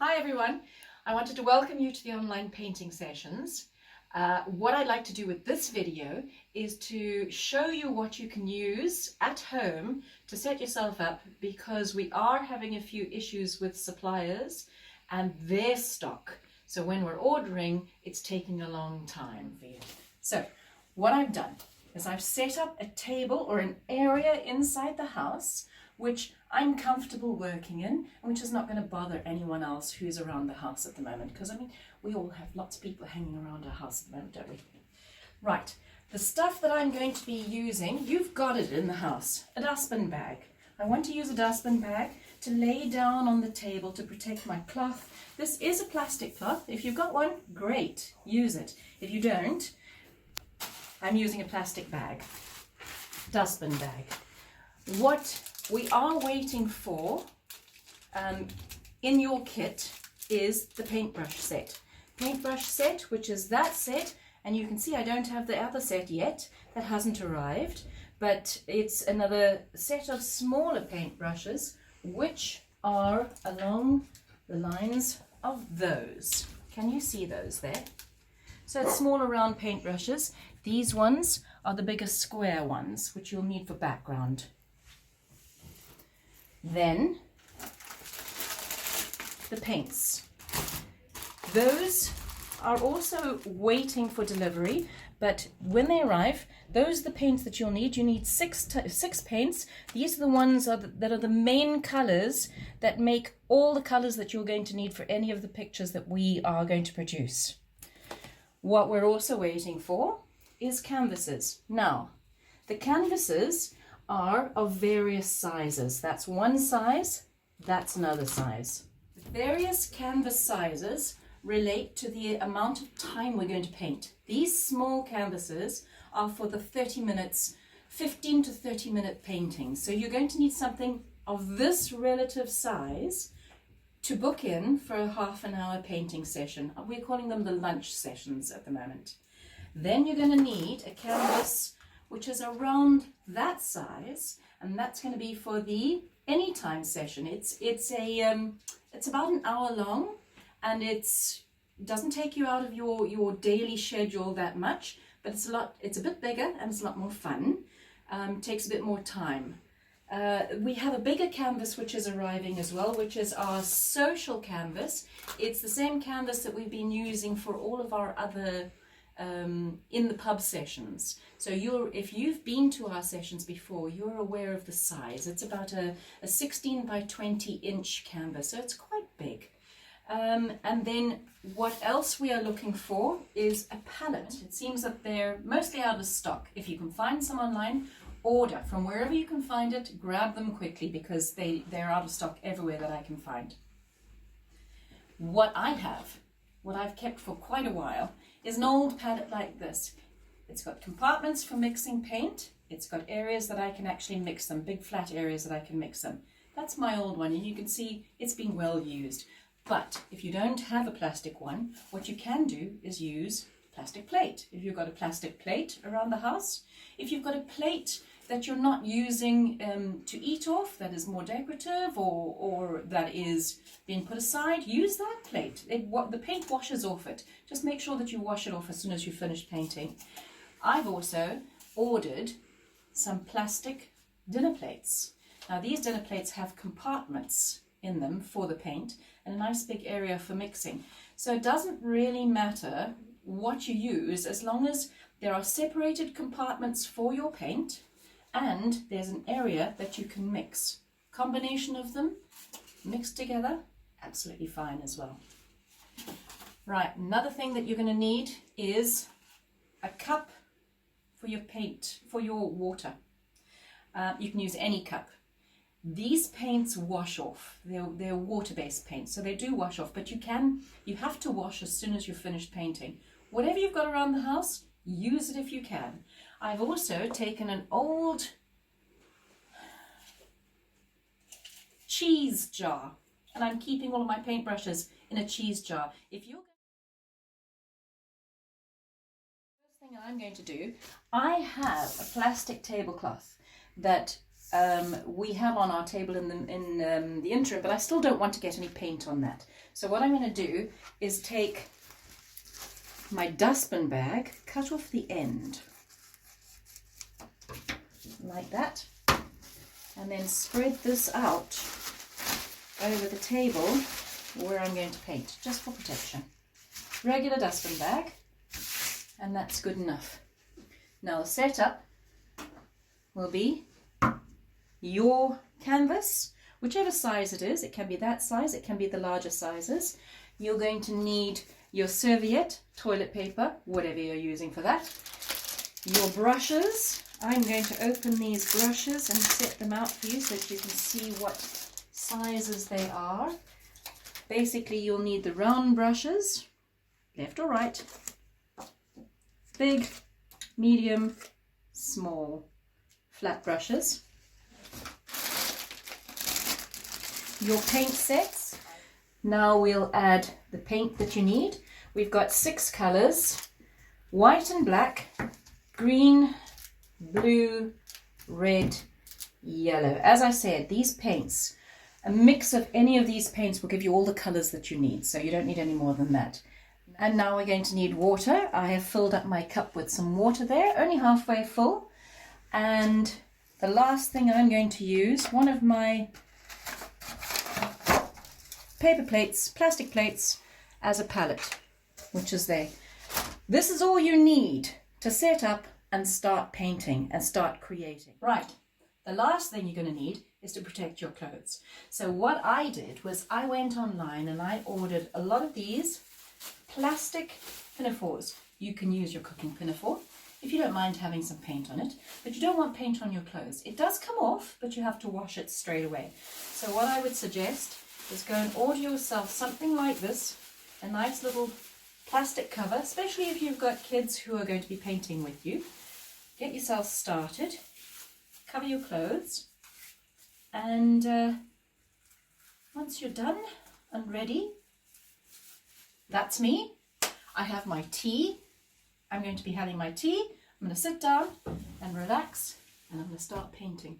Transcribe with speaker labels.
Speaker 1: Hi everyone, I wanted to welcome you to the online painting sessions. What I'd like to do with this video is to show you what you can use at home to set yourself up, because we are having a few issues with suppliers and their stock. So when we're ordering, it's taking a long time for you. So what I've done is I've set up a table or an area inside the house which I'm comfortable working in, and which is not going to bother anyone else who's around the house at the moment, because I mean, we all have lots of people hanging around our house at the moment, don't we? Right, the stuff that I'm going to be using, you've got it in the house, a dustbin bag. I want to use a dustbin bag to lay down on the table to protect my cloth. This is a plastic cloth. If you've got one, great, use it. If you don't, I'm using a plastic bag, dustbin bag. What we are waiting for in your kit is the paintbrush set. Paintbrush set, which is that set, and you can see I don't have the other set yet. That hasn't arrived, but it's another set of smaller paintbrushes which are along the lines of those. Can you see those there? So it's smaller round paintbrushes. These ones are the bigger square ones, which you'll need for background. Then the paints. Those are also waiting for delivery, but when they arrive, those are the paints that you'll need. You need six paints. These are the ones that are the main colors that make all the colors that you're going to need for any of the pictures that we are going to produce. What we're also waiting for is canvases. Now, the canvases are of various sizes. That's one size, that's another size. The various canvas sizes relate to the amount of time we're going to paint. These small canvases are for the 30 minutes, 15 to 30 minute painting. So you're going to need something of this relative size to book in for a half-an-hour painting session. We're calling them the lunch sessions at the moment. Then you're going to need a canvas which is around that size, and that's going to be for the anytime session. It's about an hour long, and it doesn't take you out of your daily schedule that much, but it's a bit bigger and it's a lot more fun. Takes a bit more time. We have a bigger canvas which is arriving as well, which is our social canvas. It's the same canvas that we've been using for all of our other in the pub sessions. So if you've been to our sessions before, you're aware of the size. It's about a 16 by 20 inch canvas, so it's quite big. And then what else we are looking for is a palette. It seems that they're mostly out of stock. If you can find some online, order from wherever you can find it. Grab them quickly, because they're out of stock everywhere that I can find. What I've kept for quite a while is an old palette like this. It's got compartments for mixing paint. It's got areas that I can actually mix them, big flat areas that I can mix them. That's my old one, and you can see it's been well used. But if you don't have a plastic one, what you can do is use plastic plate. If you've got a plastic plate around the house, if you've got a plate that you're not using to eat off, that is more decorative or that is being put aside, use that plate. The paint washes off it. Just make sure that you wash it off as soon as you finish painting. I've also ordered some plastic dinner plates. Now these dinner plates have compartments in them for the paint and a nice big area for mixing. So it doesn't really matter what you use as long as there are separated compartments for your paint and there's an area that you can mix. Combination of them mixed together, absolutely fine as well. Right, another thing that you're going to need is a cup for your paint, for your water. You can use any cup. These paints wash off. They're water-based paints, so they do wash off, but you have to wash as soon as you've finished painting. Whatever you've got around the house, use it if you can. I've also taken an old cheese jar, and I'm keeping all of my paintbrushes in a cheese jar. First thing I'm going to do, I have a plastic tablecloth that we have on our table in the interim, but I still don't want to get any paint on that. So what I'm going to do is take my dustbin bag, cut off the end like that, and then spread this out over the table where I'm going to paint, just for protection. Regular dustbin bag, and that's good enough. Now the setup will be your canvas, whichever size it is. It can be that size, it can be the larger sizes. You're going to need your serviette, toilet paper, whatever you're using for that. Your brushes. I'm going to open these brushes and set them out for you so that you can see what sizes they are. Basically, you'll need the round brushes, left or right, big, medium, small, flat brushes. Your paint sets. Now we'll add the paint that you need. We've got 6 colors: white and black, green, blue, red, yellow. As I said, these paints, a mix of any of these paints will give you all the colors that you need, so you don't need any more than that. And now we're going to need water. I have filled up my cup with some water there, only halfway full. And the last thing I'm going to use, one of my paper plates, plastic plates, as a palette, which is there. This is all you need to set up and start painting and start creating. Right, the last thing you're going to need is to protect your clothes. So what I did was I went online and I ordered a lot of these plastic pinafores. You can use your cooking pinafore if you don't mind having some paint on it, but you don't want paint on your clothes. It does come off, but you have to wash it straight away. So what I would suggest is go and order yourself something like this, a nice little plastic cover, especially if you've got kids who are going to be painting with you. Get yourself started, cover your clothes, and once you're done and ready, that's me. I have my tea. I'm going to be having my tea. I'm going to sit down and relax, and I'm going to start painting.